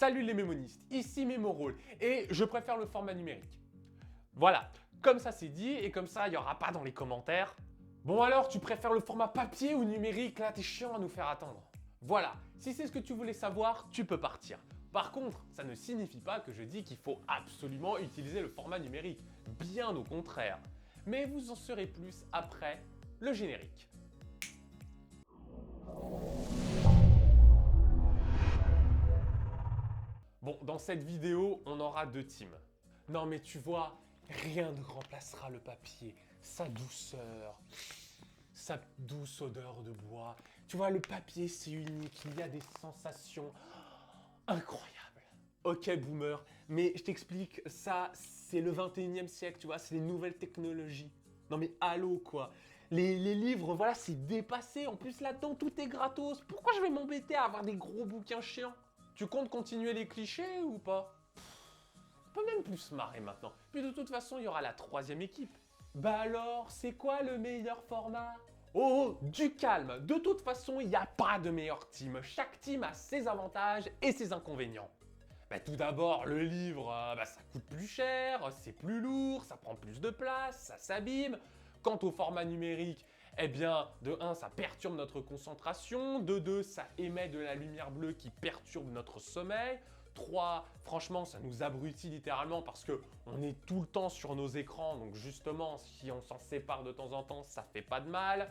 Salut les mémonistes, ici Mémorole et je préfère le format numérique. Voilà, comme ça c'est dit et comme ça il n'y aura pas dans les commentaires. Bon alors, tu préfères le format papier ou numérique? Là, t'es chiant à nous faire attendre. Voilà, si c'est ce que tu voulais savoir, tu peux partir. Par contre, ça ne signifie pas que je dis qu'il faut absolument utiliser le format numérique. Bien au contraire. Mais vous en saurez plus après le générique. Bon, dans cette vidéo, on aura deux teams. Non mais tu vois, rien ne remplacera le papier. Sa douceur, sa douce odeur de bois. Tu vois, le papier, c'est unique. Il y a des sensations incroyables. Ok, boomer, mais je t'explique, ça, c'est le 21e siècle, tu vois, c'est les nouvelles technologies. Non mais allô, quoi. Les livres, voilà, c'est dépassé. En plus, là-dedans, tout est gratos. Pourquoi je vais m'embêter à avoir des gros bouquins chiants? Tu comptes continuer les clichés ou pas? On peut même plus se marrer maintenant. Puis de toute façon, il y aura la troisième équipe. Bah alors, c'est quoi le meilleur format? Oh, du calme. De toute façon, il n'y a pas de meilleur team. Chaque team a ses avantages et ses inconvénients. Bah, tout d'abord, le livre, ça coûte plus cher, c'est plus lourd, ça prend plus de place, ça s'abîme. Quant au format numérique, eh bien, de 1, ça perturbe notre concentration, de 2, ça émet de la lumière bleue qui perturbe notre sommeil, 3, franchement, ça nous abrutit littéralement parce que on est tout le temps sur nos écrans, donc justement, si on s'en sépare de temps en temps, ça fait pas de mal.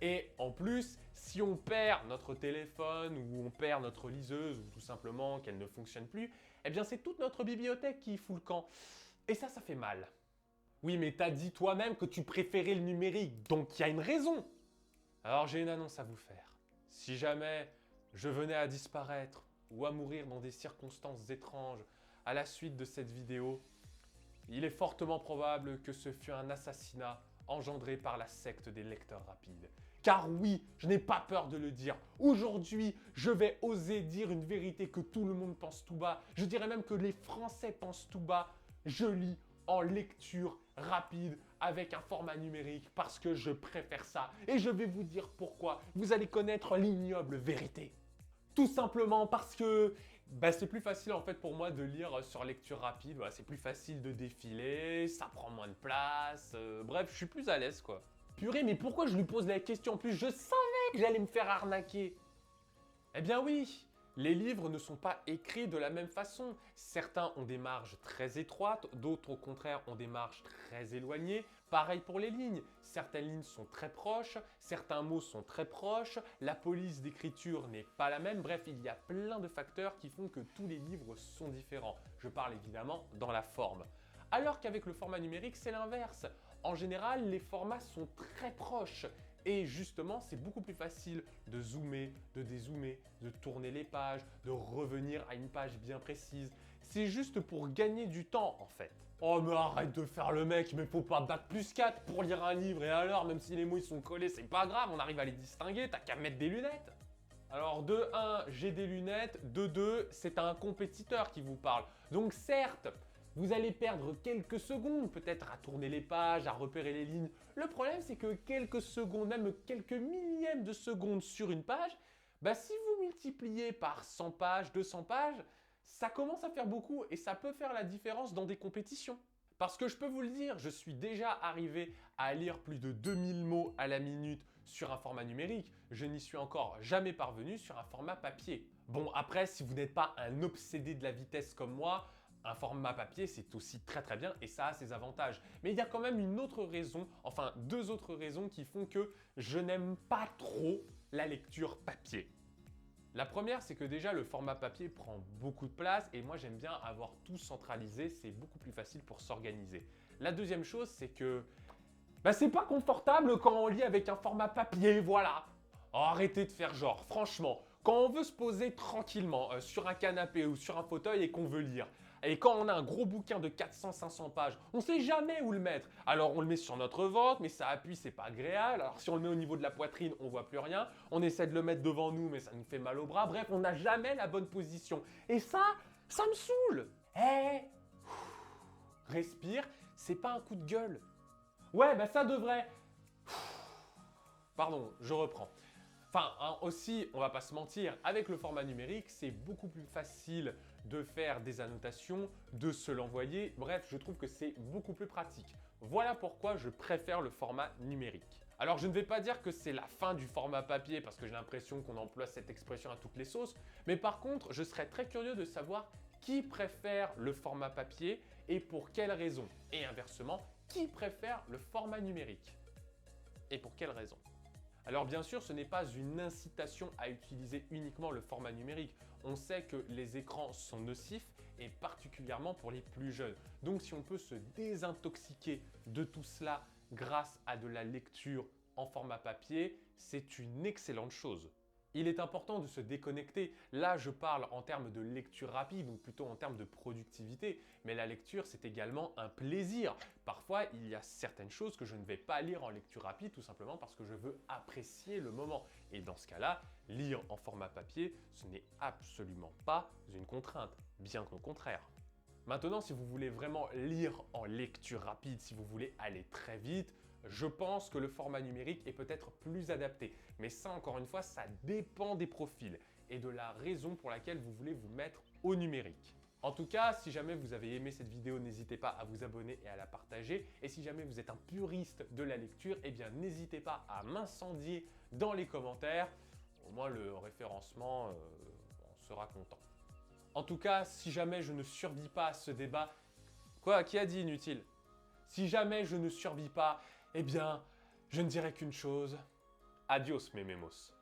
Et en plus, si on perd notre téléphone ou on perd notre liseuse ou tout simplement qu'elle ne fonctionne plus, eh bien c'est toute notre bibliothèque qui fout le camp. Et ça fait mal. Oui, mais t'as dit toi-même que tu préférais le numérique, donc il y a une raison. Alors j'ai une annonce à vous faire. Si jamais je venais à disparaître ou à mourir dans des circonstances étranges à la suite de cette vidéo, il est fortement probable que ce fut un assassinat engendré par la secte des lecteurs rapides. Car oui, je n'ai pas peur de le dire. Aujourd'hui, je vais oser dire une vérité que tout le monde pense tout bas. Je dirais même que les Français pensent tout bas. Je lis en lecture rapide avec un format numérique parce que je préfère ça. Et je vais vous dire pourquoi. Vous allez connaître l'ignoble vérité. Tout simplement parce que c'est plus facile en fait pour moi de lire sur lecture rapide. Voilà, c'est plus facile de défiler, ça prend moins de place. Bref, je suis plus à l'aise quoi. Purée, mais pourquoi je lui pose la question? En plus, je savais que j'allais me faire arnaquer. Eh bien oui, les livres ne sont pas écrits de la même façon. Certains ont des marges très étroites, d'autres au contraire ont des marges très éloignées. Pareil pour les lignes. Certaines lignes sont très proches, certains mots sont très proches, la police d'écriture n'est pas la même. Bref, il y a plein de facteurs qui font que tous les livres sont différents. Je parle évidemment dans la forme. Alors qu'avec le format numérique, c'est l'inverse. En général, les formats sont très proches. Et justement, c'est beaucoup plus facile de zoomer, de dézoomer, de tourner les pages, de revenir à une page bien précise. C'est juste pour gagner du temps en fait. Oh mais arrête de faire le mec, mais faut pas bac+4 pour lire un livre et alors, même si les mots ils sont collés, c'est pas grave, on arrive à les distinguer, t'as qu'à mettre des lunettes. Alors de 1, j'ai des lunettes, de 2, c'est un compétiteur qui vous parle. Donc certes, vous allez perdre quelques secondes peut-être à tourner les pages, à repérer les lignes. Le problème, c'est que quelques secondes, même quelques millièmes de secondes sur une page, si vous multipliez par 100 pages, 200 pages, ça commence à faire beaucoup et ça peut faire la différence dans des compétitions. Parce que je peux vous le dire, je suis déjà arrivé à lire plus de 2000 mots à la minute sur un format numérique. Je n'y suis encore jamais parvenu sur un format papier. Bon, après, si vous n'êtes pas un obsédé de la vitesse comme moi, un format papier, c'est aussi très très bien et ça a ses avantages. Mais il y a quand même une autre raison, enfin deux autres raisons qui font que je n'aime pas trop la lecture papier. La première, c'est que déjà le format papier prend beaucoup de place et moi j'aime bien avoir tout centralisé, c'est beaucoup plus facile pour s'organiser. La deuxième chose, c'est que c'est pas confortable quand on lit avec un format papier, voilà. Oh, arrêtez de faire genre, franchement, quand on veut se poser tranquillement sur un canapé ou sur un fauteuil et qu'on veut lire, et quand on a un gros bouquin de 400-500 pages, on ne sait jamais où le mettre. Alors on le met sur notre ventre, mais ça appuie, c'est pas agréable. Alors si on le met au niveau de la poitrine, on voit plus rien. On essaie de le mettre devant nous, mais ça nous fait mal au bras. Bref, on n'a jamais la bonne position. Et ça me saoule. Respire, c'est pas un coup de gueule. Ouais, ça devrait. Pardon, je reprends. Enfin, hein, aussi, on va pas se mentir, avec le format numérique, c'est beaucoup plus facile de faire des annotations, de se l'envoyer. Bref, je trouve que c'est beaucoup plus pratique. Voilà pourquoi je préfère le format numérique. Alors, je ne vais pas dire que c'est la fin du format papier parce que j'ai l'impression qu'on emploie cette expression à toutes les sauces, mais par contre, je serais très curieux de savoir qui préfère le format papier et pour quelles raisons. Et inversement, qui préfère le format numérique et pour quelles raisons. Alors bien sûr, ce n'est pas une incitation à utiliser uniquement le format numérique. On sait que les écrans sont nocifs et particulièrement pour les plus jeunes. Donc si on peut se désintoxiquer de tout cela grâce à de la lecture en format papier, c'est une excellente chose. Il est important de se déconnecter. Là, je parle en termes de lecture rapide ou plutôt en termes de productivité. Mais la lecture, c'est également un plaisir. Parfois, il y a certaines choses que je ne vais pas lire en lecture rapide tout simplement parce que je veux apprécier le moment. Et dans ce cas-là, lire en format papier, ce n'est absolument pas une contrainte, bien qu'au contraire. Maintenant, si vous voulez vraiment lire en lecture rapide, si vous voulez aller très vite, je pense que le format numérique est peut-être plus adapté. Mais ça, encore une fois, ça dépend des profils et de la raison pour laquelle vous voulez vous mettre au numérique. En tout cas, si jamais vous avez aimé cette vidéo, n'hésitez pas à vous abonner et à la partager. Et si jamais vous êtes un puriste de la lecture, eh bien n'hésitez pas à m'incendier dans les commentaires. Au moins le référencement, on sera content. En tout cas, si jamais je ne survis pas à ce débat… Quoi? Qui a dit inutile? Si jamais je ne survis pas, eh bien, je ne dirai qu'une chose. Adios mes mémos.